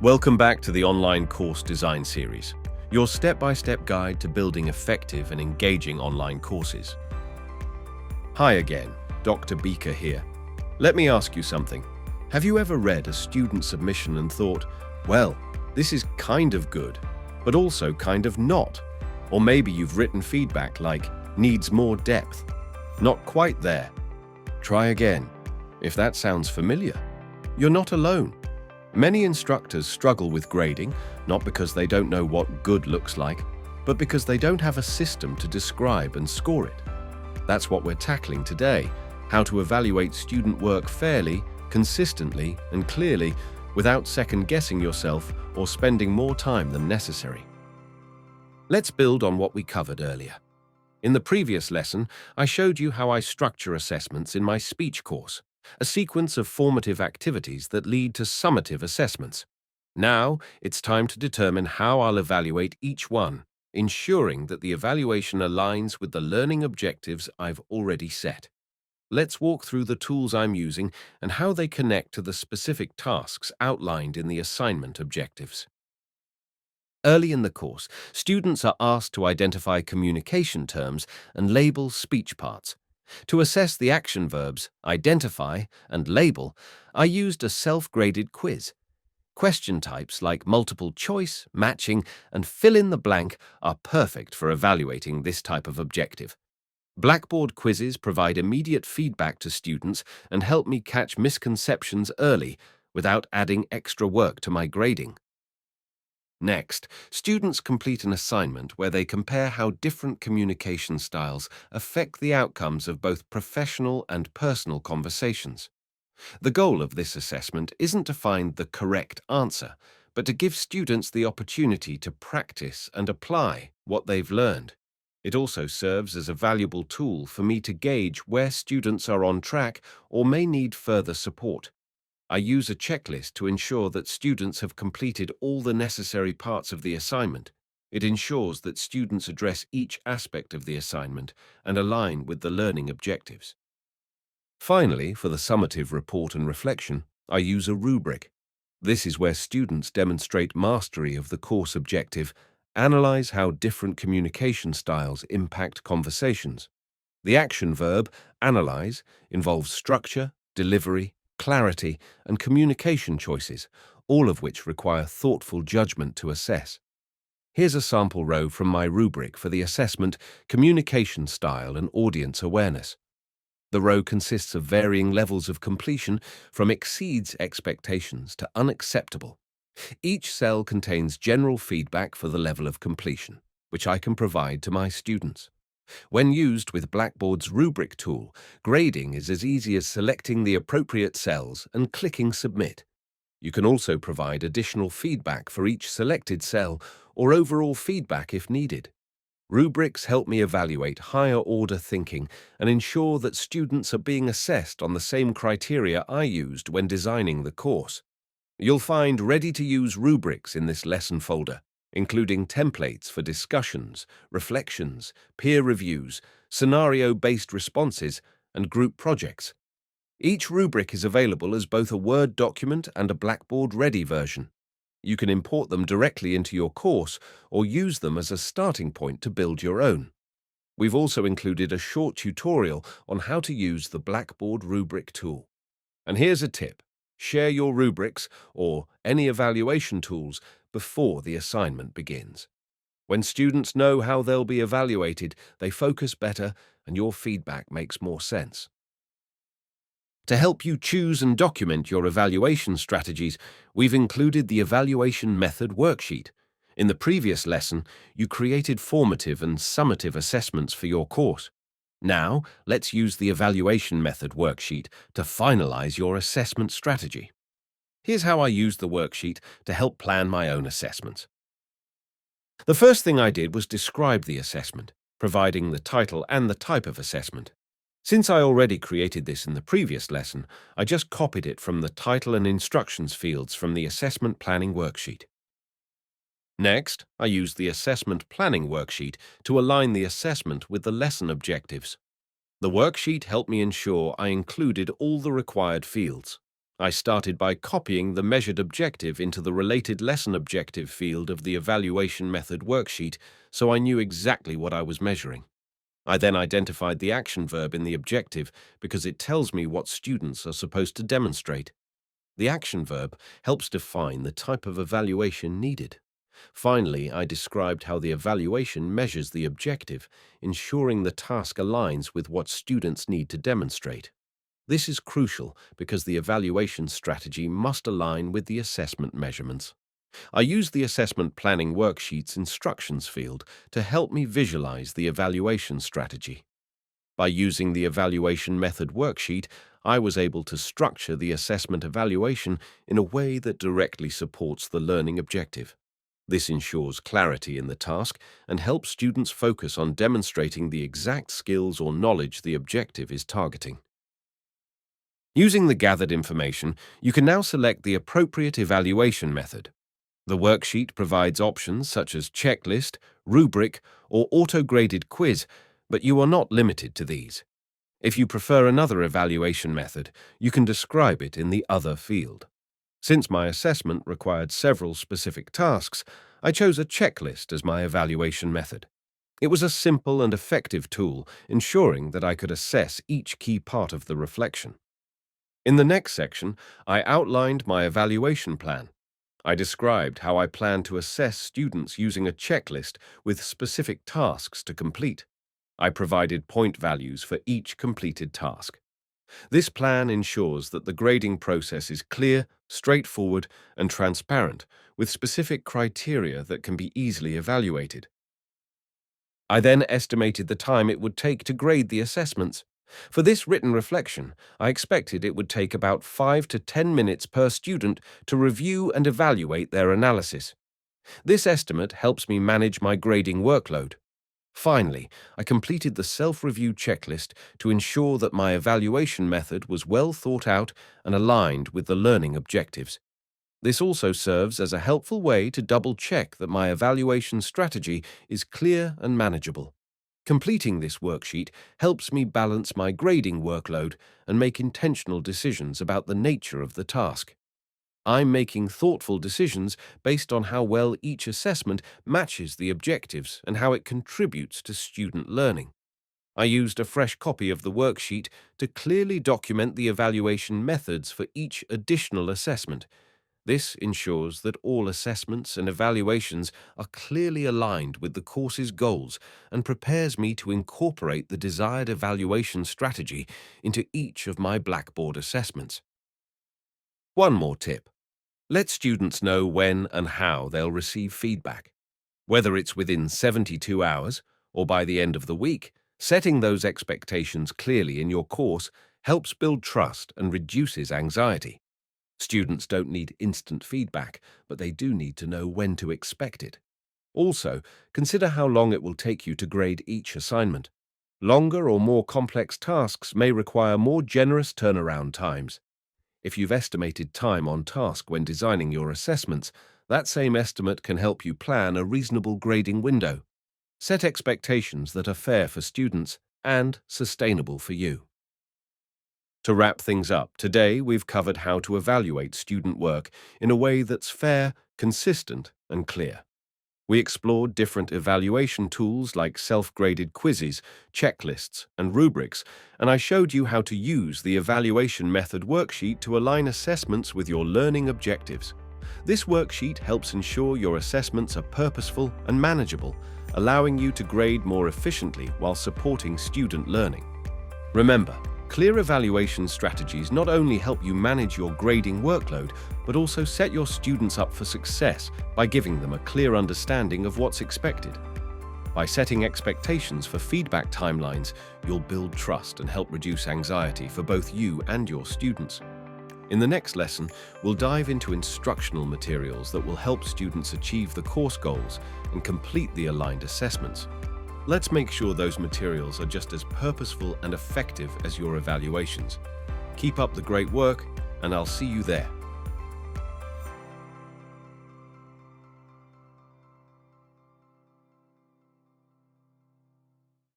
Welcome back to the online course design series, your step-by-step guide to building effective and engaging online courses. Hi again, Dr. Beaker here. Let me ask you something. Have you ever read a student submission and thought, well, this is kind of good, but also kind of not? Or maybe you've written feedback like, needs more depth. Not quite there. Try again. If that sounds familiar, you're not alone. Many instructors struggle with grading, not because they don't know what good looks like, but because they don't have a system to describe and score it. That's what we're tackling today, how to evaluate student work fairly, consistently, and clearly without second-guessing yourself or spending more time than necessary. Let's build on what we covered earlier. In the previous lesson, I showed you how I structure assessments in my speech course, a sequence of formative activities that lead to summative assessments. Now, it's time to determine how I'll evaluate each one, ensuring that the evaluation aligns with the learning objectives I've already set. Let's walk through the tools I'm using and how they connect to the specific tasks outlined in the assignment objectives. Early in the course, students are asked to identify communication terms and label speech parts. To assess the action verbs identify and label, I used a self-graded quiz. Question types like multiple choice, matching, and fill in the blank are perfect for evaluating this type of objective. Blackboard quizzes provide immediate feedback to students and help me catch misconceptions early without adding extra work to my grading. Next, students complete an assignment where they compare how different communication styles affect the outcomes of both professional and personal conversations. The goal of this assessment isn't to find the correct answer, but to give students the opportunity to practice and apply what they've learned. It also serves as a valuable tool for me to gauge where students are on track or may need further support. I use a checklist to ensure that students have completed all the necessary parts of the assignment. It ensures that students address each aspect of the assignment and align with the learning objectives. Finally, for the summative report and reflection, I use a rubric. This is where students demonstrate mastery of the course objective, analyze how different communication styles impact conversations. The action verb, analyze, involves structure, delivery, clarity, and communication choices, all of which require thoughtful judgment to assess. Here's a sample row from my rubric for the assessment Communication Style and Audience Awareness. The row consists of varying levels of completion from exceeds expectations to unacceptable. Each cell contains general feedback for the level of completion, which I can provide to my students. When used with Blackboard's rubric tool, grading is as easy as selecting the appropriate cells and clicking Submit. You can also provide additional feedback for each selected cell or overall feedback if needed. Rubrics help me evaluate higher-order thinking and ensure that students are being assessed on the same criteria I used when designing the course. You'll find ready-to-use rubrics in this lesson folder, including templates for discussions, reflections, peer reviews, scenario-based responses, and group projects. Each rubric is available as both a Word document and a Blackboard-ready version. You can import them directly into your course or use them as a starting point to build your own. We've also included a short tutorial on how to use the Blackboard rubric tool. And here's a tip. Share your rubrics or any evaluation tools before the assignment begins. When students know how they'll be evaluated, they focus better and your feedback makes more sense. To help you choose and document your evaluation strategies, we've included the Evaluation Method worksheet. In the previous lesson, you created formative and summative assessments for your course. Now, let's use the Evaluation Method worksheet to finalize your assessment strategy. Here's how I used the worksheet to help plan my own assessments. The first thing I did was describe the assessment, providing the title and the type of assessment. Since I already created this in the previous lesson, I just copied it from the title and instructions fields from the Assessment Planning worksheet. Next, I used the Assessment Planning worksheet to align the assessment with the lesson objectives. The worksheet helped me ensure I included all the required fields. I started by copying the measured objective into the related lesson objective field of the evaluation method worksheet, so I knew exactly what I was measuring. I then identified the action verb in the objective because it tells me what students are supposed to demonstrate. The action verb helps define the type of evaluation needed. Finally, I described how the evaluation measures the objective, ensuring the task aligns with what students need to demonstrate. This is crucial because the evaluation strategy must align with the assessment measurements. I use the assessment planning worksheet's instructions field to help me visualize the evaluation strategy. By using the evaluation method worksheet, I was able to structure the assessment evaluation in a way that directly supports the learning objective. This ensures clarity in the task and helps students focus on demonstrating the exact skills or knowledge the objective is targeting. Using the gathered information, you can now select the appropriate evaluation method. The worksheet provides options such as checklist, rubric, or auto-graded quiz, but you are not limited to these. If you prefer another evaluation method, you can describe it in the Other field. Since my assessment required several specific tasks, I chose a checklist as my evaluation method. It was a simple and effective tool, ensuring that I could assess each key part of the reflection. In the next section, I outlined my evaluation plan. I described how I plan to assess students using a checklist with specific tasks to complete. I provided point values for each completed task. This plan ensures that the grading process is clear, straightforward, and transparent, with specific criteria that can be easily evaluated. I then estimated the time it would take to grade the assessments. For this written reflection, I expected it would take about 5 to 10 minutes per student to review and evaluate their analysis. This estimate helps me manage my grading workload. Finally, I completed the self-review checklist to ensure that my evaluation method was well thought out and aligned with the learning objectives. This also serves as a helpful way to double-check that my evaluation strategy is clear and manageable. Completing this worksheet helps me balance my grading workload and make intentional decisions about the nature of the task. I'm making thoughtful decisions based on how well each assessment matches the objectives and how it contributes to student learning. I used a fresh copy of the worksheet to clearly document the evaluation methods for each additional assessment. This ensures that all assessments and evaluations are clearly aligned with the course's goals and prepares me to incorporate the desired evaluation strategy into each of my Blackboard assessments. One more tip. Let students know when and how they'll receive feedback. Whether it's within 72 hours or by the end of the week, setting those expectations clearly in your course helps build trust and reduces anxiety. Students don't need instant feedback, but they do need to know when to expect it. Also, consider how long it will take you to grade each assignment. Longer or more complex tasks may require more generous turnaround times. If you've estimated time on task when designing your assessments, that same estimate can help you plan a reasonable grading window. Set expectations that are fair for students and sustainable for you. To wrap things up, today we've covered how to evaluate student work in a way that's fair, consistent, and clear. We explored different evaluation tools like self-graded quizzes, checklists, and rubrics, and I showed you how to use the evaluation method worksheet to align assessments with your learning objectives. This worksheet helps ensure your assessments are purposeful and manageable, allowing you to grade more efficiently while supporting student learning. Remember, clear evaluation strategies not only help you manage your grading workload, but also set your students up for success by giving them a clear understanding of what's expected. By setting expectations for feedback timelines, you'll build trust and help reduce anxiety for both you and your students. In the next lesson, we'll dive into instructional materials that will help students achieve the course goals and complete the aligned assessments. Let's make sure those materials are just as purposeful and effective as your evaluations. Keep up the great work, and I'll see you there.